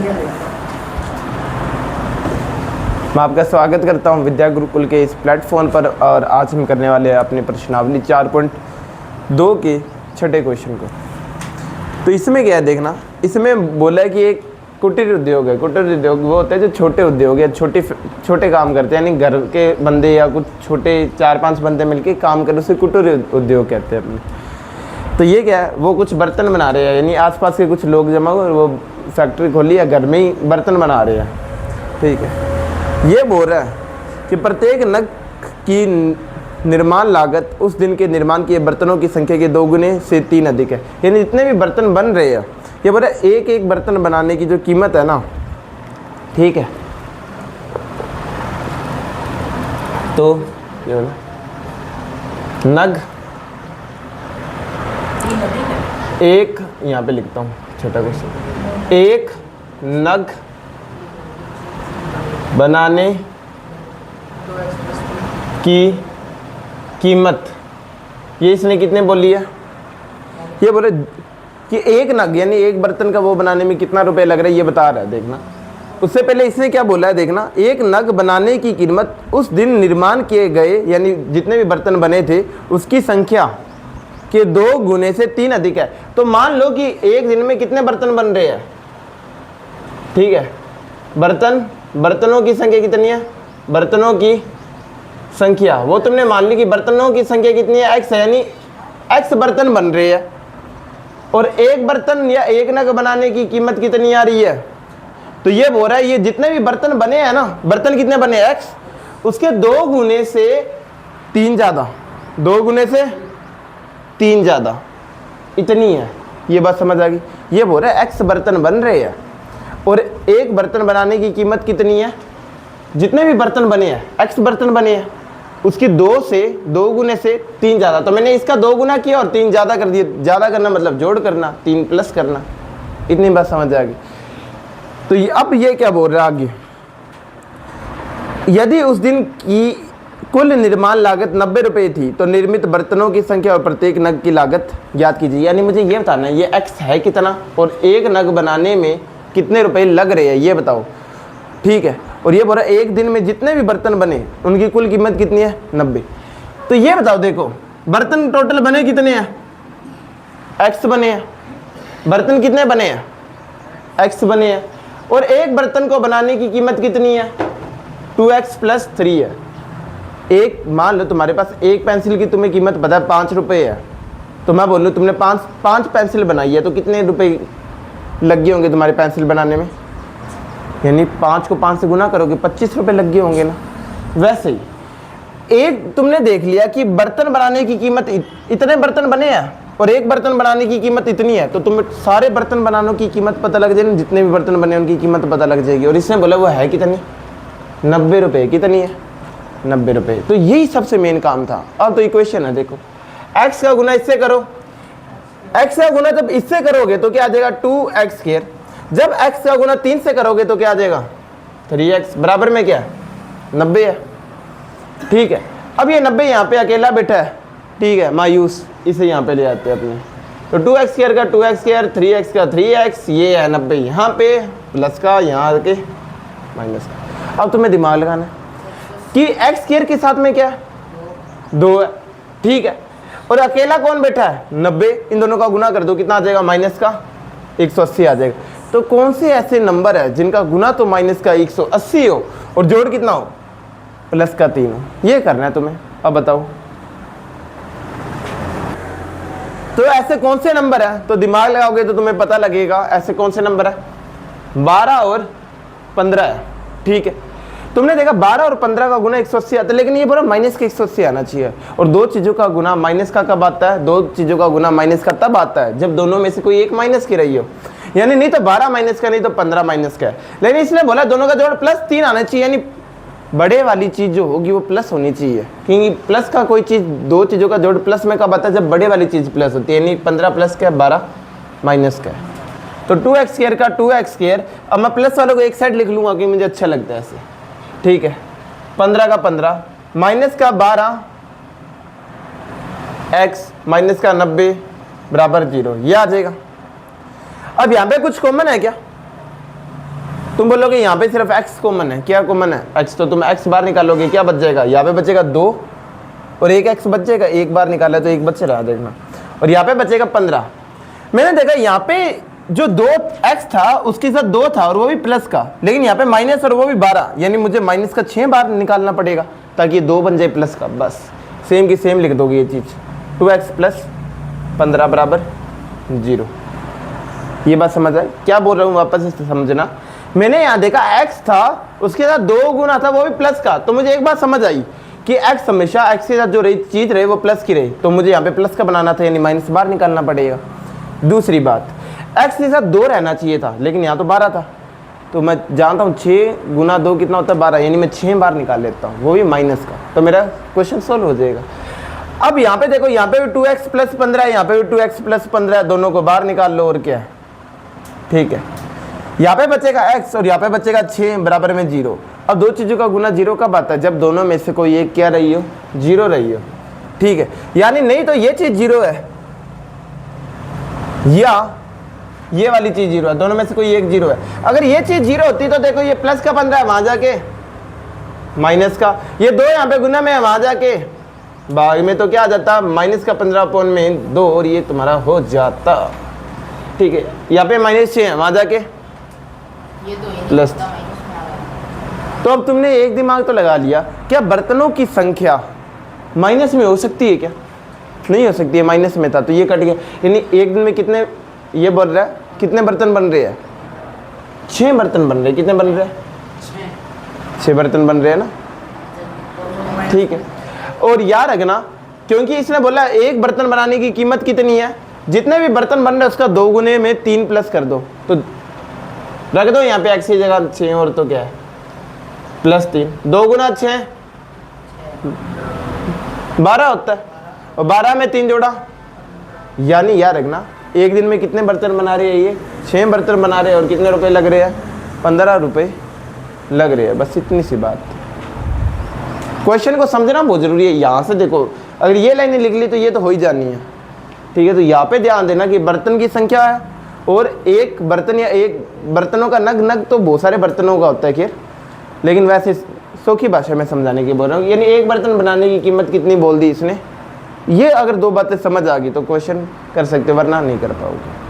मैं आपका स्वागत करता हूं विद्या गुरुकुल के इस प्लेटफॉर्म पर। और आज हम करने वाले हैं अपनी प्रश्नावली 4.2 के छठे क्वेश्चन को। तो इसमें क्या है देखना, इसमें बोला है कि एक कुटीर उद्योग है। कुटीर उद्योग वो होते हैं जो छोटे उद्योग या छोटे काम करते हैं, यानी घर के बंदे या कुछ छोटे 4-5 बंदे मिलके काम कर, उसे कुटीर उद्योग कहते हैं अपने। तो ये क्या है, वो कुछ बर्तन बना रहे हैं, यानी आसपास के कुछ लोग जमा हुए वो फैक्ट्री खोली या घर में ही बर्तन बना रहे हैं। ठीक है, ये बोल रहा है कि प्रत्येक नग की निर्माण लागत उस दिन के निर्माण किए बर्तनों की संख्या के 2 गुने से 3 अधिक है। यानी जितने भी बर्तन बन रहे हैं, ये बोल रहा है एक एक बर्तन बनाने की जो कीमत है ना, ठीक है, तो ये बोला नग एक, यहाँ पे लिखता हूँ छोटा क्वेश्चन, एक नग बनाने की कीमत, ये इसने कितने बोली है, ये बोले कि एक नग यानी एक बर्तन का वो बनाने में कितना रुपए लग रहा है, ये बता रहा है। देखना, उससे पहले इसने क्या बोला है, देखना, एक नग बनाने की कीमत उस दिन निर्माण किए गए यानी जितने भी बर्तन बने थे उसकी संख्या के 2 गुने से 3 अधिक है। तो मान लो कि एक दिन में कितने बर्तन बन रहे हैं, ठीक है, बर्तनों की संख्या कितनी है, बर्तनों की संख्या वो तुमने मान ली कि बर्तनों की संख्या कितनी है, x है, यानी x बर्तन बन रहे हैं और एक बर्तन या एक नग बनाने की कीमत कितनी आ रही है। तो ये बोल रहा है ये जितने भी बर्तन बने हैं ना, बर्तन कितने बने x, उसके 2 गुने से 3 ज़्यादा, 2 गुने से 3 ज़्यादा इतनी है। ये बात समझ आ गई। ये बोल रहा है x बर्तन बन रहे हैं और एक बर्तन बनाने की कीमत कितनी है, जितने भी बर्तन बने हैं x बर्तन बने हैं उसकी 2 गुने से 3 ज़्यादा। तो मैंने इसका 2 गुना किया और 3 ज़्यादा कर दिया। ज़्यादा करना मतलब जोड़ करना, 3 प्लस करना, इतनी बात समझ आ गई। तो अब ये क्या बोल रहा है आगे, यदि उस दिन की कुल निर्माण लागत 90 रुपये थी तो निर्मित बर्तनों की संख्या और प्रत्येक नग की लागत ज्ञात कीजिए। यानी मुझे ये बताना है ये x है कितना और एक नग बनाने में कितने रुपए लग रहे हैं, ये बताओ। ठीक है, और ये बोल रहा है एक दिन में जितने भी बर्तन बने उनकी कुल कीमत कितनी है, 90। तो ये बताओ, देखो बर्तन टोटल बने कितने हैं, x बने हैं, बर्तन कितने बने हैं, x बने हैं, और एक बर्तन को बनाने की कीमत कितनी है, 2x + 3 है। एक मान लो तुम्हारे पास एक पेंसिल की तुम्हें कीमत पता है 5 रुपये है, तो मैं बोलूँ तुमने 5 पेंसिल बनाई है तो कितने रुपए लग गए होंगे तुम्हारे पेंसिल बनाने में, यानी 5 को 5 से गुना करोगे 25 रुपये लग गए होंगे ना। वैसे ही एक तुमने देख लिया कि बर्तन बनाने की कीमत इतने बर्तन बने हैं और एक बर्तन बनाने की कीमत इतनी है, तो तुम्हें सारे बर्तन बनाने की कीमत पता लग जाएगी, जितने भी बर्तन बने उनकी कीमत पता लग जाएगी। और इसने बोला वो है कितनी, 90 रुपये। कितनी है, 90 रुपये। तो यही सबसे मेन काम था। अब तो इक्वेशन है, देखो x का गुना इससे करो, x का गुना जब इससे करोगे तो क्या आ जाएगा, 2x²। जब x का गुना 3 से करोगे तो क्या आ जाएगा, 3x बराबर में क्या है, 90 है। ठीक है, अब ये 90 यहाँ पे अकेला बैठा है, ठीक है, मायूस, इसे यहाँ पे ले आते हैं अपने। तो 2x² का 2x², 3x का 3x, ये है 90, यहाँ पे प्लस का, यहाँ आके माइनस का। अब तुम्हें दिमाग लगाना है कि x² के साथ में क्या है, 2 है, ठीक है, और अकेला कौन बैठा है, 90। इन दोनों का गुना कर दो, कितना आ जाएगा, माइनस का 180 आ जाएगा। तो कौन से ऐसे नंबर है जिनका गुना तो माइनस का 180 हो और जोड़ कितना हो, प्लस का 3 हो। ये करना है तुम्हें। अब बताओ तो ऐसे कौन से नंबर है, तो दिमाग लगाओगे तो तुम्हें पता लगेगा ऐसे कौन से नंबर है, 12 और 15 है। ठीक है, तुमने देखा 12 और 15 का गुना 180 आता है, लेकिन ये बोला माइनस के 180 आना चाहिए। और दो चीज़ों का गुना माइनस का कब आता है, दो चीज़ों का गुना माइनस का तब आता है जब दोनों में से कोई एक माइनस की रही हो, यानी नहीं तो 12 माइनस का, नहीं तो 15 माइनस का है। लेकिन इसने बोला दोनों का जोड़ +3 आना चाहिए, यानी बड़े वाली चीज़ जो होगी वो प्लस होनी चाहिए, क्योंकि प्लस का कोई चीज़, दो चीज़ों का जोड़ प्लस में कब आता है, जब बड़े वाली चीज़ प्लस होती है, यानी 15 प्लस का है, 12 माइनस का है। तो 2x² का 2x², अब मैं प्लस वालों को एक साइड लिख लूँगा क्योंकि मुझे अच्छा लगता है ऐसे, ठीक है। 15 का 15, माइनस का 12, x माइनस का 90 बराबर 0, ये आ जाएगा। अब यहाँ पे कुछ कॉमन है क्या, तुम बोलोगे यहाँ पे सिर्फ x कॉमन है, क्या कॉमन है? x, तो तुम x बार निकालोगे, क्या बच जाएगा? यहाँ पे बचेगा 2 और एक x बच जाएगा, एक बार निकाला तो एक बच रहा, देखना। और यहाँ पे बचेगा 15। मैंने देखा यहाँ पे जो 2x था उसके साथ 2 था और वो भी प्लस का, लेकिन यहाँ पे माइनस और वो भी 12, यानी मुझे माइनस का 6 बार निकालना पड़ेगा ताकि ये 2 बन जाए प्लस का। बस सेम की सेम लिख दोगे ये चीज़। 2x प्लस 15 बराबर 0। ये बात समझ आए? क्या बोल रहा हूँ वापस से समझना। मैंने यहाँ देखा x था, उसके साथ 2 गुना था, वो भी प्लस का, तो मुझे एक बात समझ आई कि x हमेशा x के साथ जो रही चीज़ रहे वो प्लस की रही, तो मुझे यहाँ पे प्लस का बनाना था, यानी माइनस बार निकालना पड़ेगा। दूसरी बात, x के साथ 2 रहना चाहिए था, लेकिन यहाँ तो 12 था, तो मैं जानता हूँ 6 गुना 2 कितना होता है? 12, यानी मैं 6 बार निकाल लेता हूँ, वो भी माइनस का, तो मेरा क्वेश्चन सोल्व हो जाएगा। अब यहाँ पे देखो, यहाँ पे भी 2x प्लस 15 है, यहाँ पे भी 2x प्लस 15 है, दोनों को बाहर निकाल लो और क्या है, ठीक है। यहाँ पे बचेगा x और यहाँ पे बचेगा 6 बराबर में 0। अब दो चीज़ों का गुना 0 कब आता है? जब दोनों में से कोई एक क्या रही हो? 0 रही हो, ठीक है। यानी नहीं तो ये चीज़ 0 है या ये वाली चीज़ 0 है, दोनों में से कोई एक 0 है। अगर ये चीज़ 0 होती तो देखो ये प्लस का 15 है, वहाँ जाके माइनस का, ये 2 यहाँ पे गुना में है, वहाँ जाके भाग में, तो क्या आ जाता? माइनस का 15 अपॉन में 2 और ये तुम्हारा हो जाता, ठीक है। यहाँ पे -6 है, वहाँ जाके ये तो प्लस। तो अब तुमने एक दिमाग तो लगा लिया, क्या बर्तनों की संख्या माइनस में हो सकती है? क्या नहीं हो सकती है, माइनस में था तो ये कट गया। यानी एक दिन में कितने, ये बोल रहा है कितने बर्तन बन रहे हैं? 6 बर्तन बन रहे हैं। कितने बन रहे हैं? 6 बर्तन बन रहे हैं ना, ठीक है। और याद रखना, क्योंकि इसने बोला एक बर्तन बनाने की कीमत कितनी है, जितने भी बर्तन बन रहे हैं उसका 2 गुने में 3 प्लस कर दो, तो रख दो यहाँ पे x की जगह 6 और तो क्या है प्लस 3, 2 गुना 6 12 होता है, और 12 में 3 जोड़ा, यानी याद रखना एक दिन में कितने बर्तन बना रहे हैं? ये 6 बर्तन बना रहे हैं और कितने रुपए लग रहे हैं? 15 रुपए लग रहे हैं। बस इतनी सी बात। क्वेश्चन को समझना बहुत जरूरी है। यहाँ से देखो, अगर ये लाइनें लिख ली तो ये तो हो ही जानी है, ठीक है। तो यहाँ पे ध्यान देना कि बर्तन की संख्या है और एक बर्तन या एक बर्तनों का नग तो बहुत सारे बर्तनों का होता है खैर, लेकिन वैसे सौखी भाषा में समझाने की बोल रहा हूँ। यानी एक बर्तन बनाने की कीमत कितनी बोल दी इसने, ये अगर 2 बातें समझ आ गई तो क्वेश्चन कर सकते, वरना नहीं कर पाओगे।